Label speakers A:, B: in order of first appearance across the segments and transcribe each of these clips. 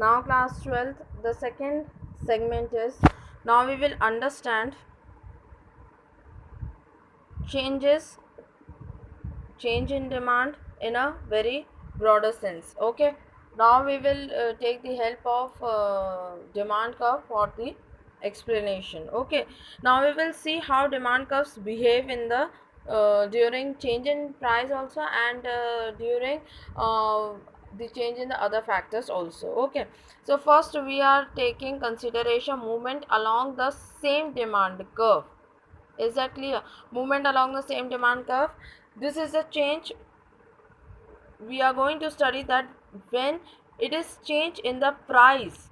A: Now class 12th, the second segment is, now we will understand change in demand in a very broader sense. Okay, now we will take the help of demand curve for the explanation. Okay, now we will see how demand curves behave in the during change in price also, and during the change in the other factors also. Okay, so first we are taking consideration movement along the same demand curve. Is that clear? Movement along the same demand curve. This is a change. We are going to study that when it is change in the price.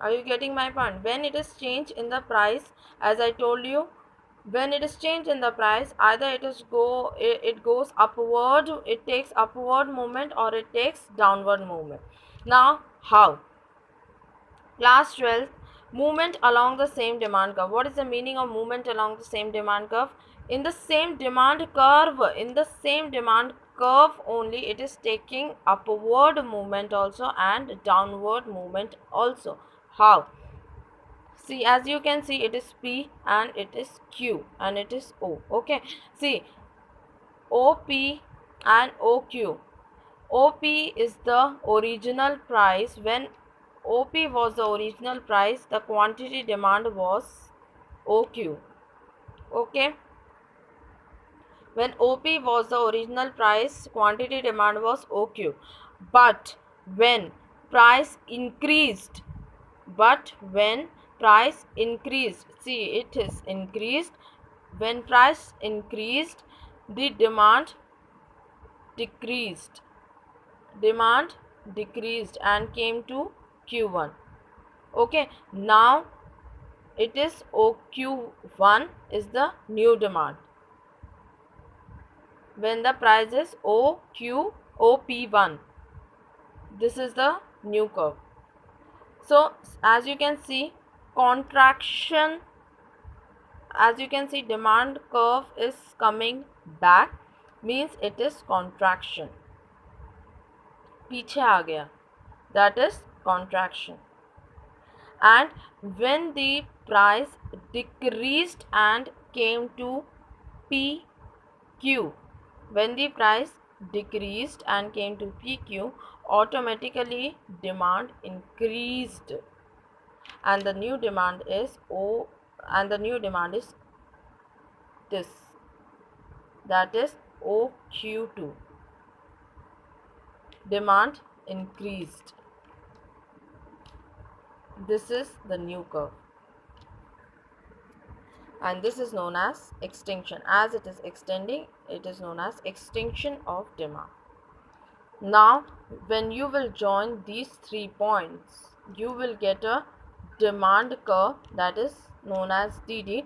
A: Are you getting my point? When it is change in the price, as I told you, when it is change in the price, either it goes upward, it takes upward movement, or it takes downward movement. Now how? Class 12, movement along the same demand curve. What is the meaning of movement along the same demand curve? In the same demand curve only, it is taking upward movement also and downward movement also. How? See, as you can see, it is P and it is Q and it is O. Okay, see, OP and OQ. OP is the original price. When OP was the original price, the quantity demand was OQ. Okay, when OP was the original price, quantity demand was OQ. But when price increased, see, it is increased. When price increased, the demand decreased and came to Q1. Okay, now it is OQ1 is the new demand. When the price is OP1, this is the new curve. So as you can see, contraction, as you can see, demand curve is coming back, means it is contraction. पीछे आ गया, that is contraction. And when the price decreased and came to PQ, when the price decreased and came to PQ, automatically demand increased, and the new demand is this, that is OQ2. Demand increased. This is the new curve, and this is known as extinction. As it is extending, it is known as extinction of demand. Now when you will join these 3 points, you will get a demand curve, that is known as DD.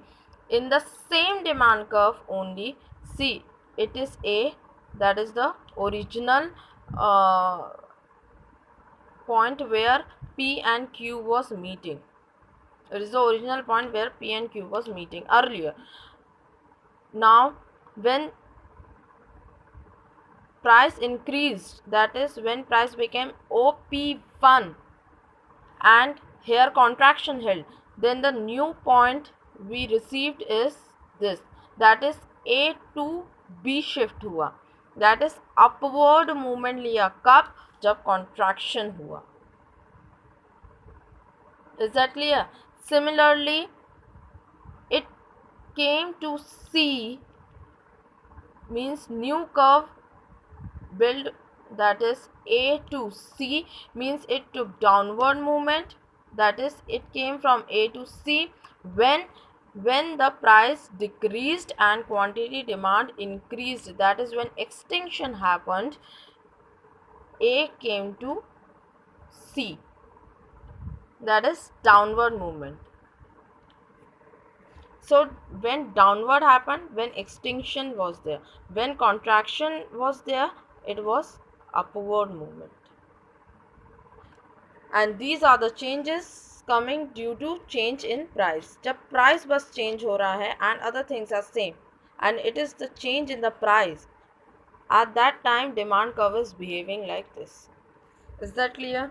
A: In the same demand curve only, see, it is A, that is the original point where P and Q was meeting. It is the original point where P and Q was meeting earlier. Now when price increased, that is when price became OP1 and here contraction held, then the new point we received is this, that is A to B shift हुआ, that is upward movement लिया कब, जब contraction हुआ. Is that clear? Similarly, it came to C, means new curve build, that is A to C, means it took downward movement, that is it came from A to C. When the price decreased and quantity demand increased, that is when extinction happened, A came to C, that is downward movement. So when downward happened, when extinction was there, when contraction was there, it was upward movement. And these are the changes coming due to change in price. जब price बस change हो रहा है and other things are same, and it is the change in the price, at that time demand curve is behaving like this. Is that clear?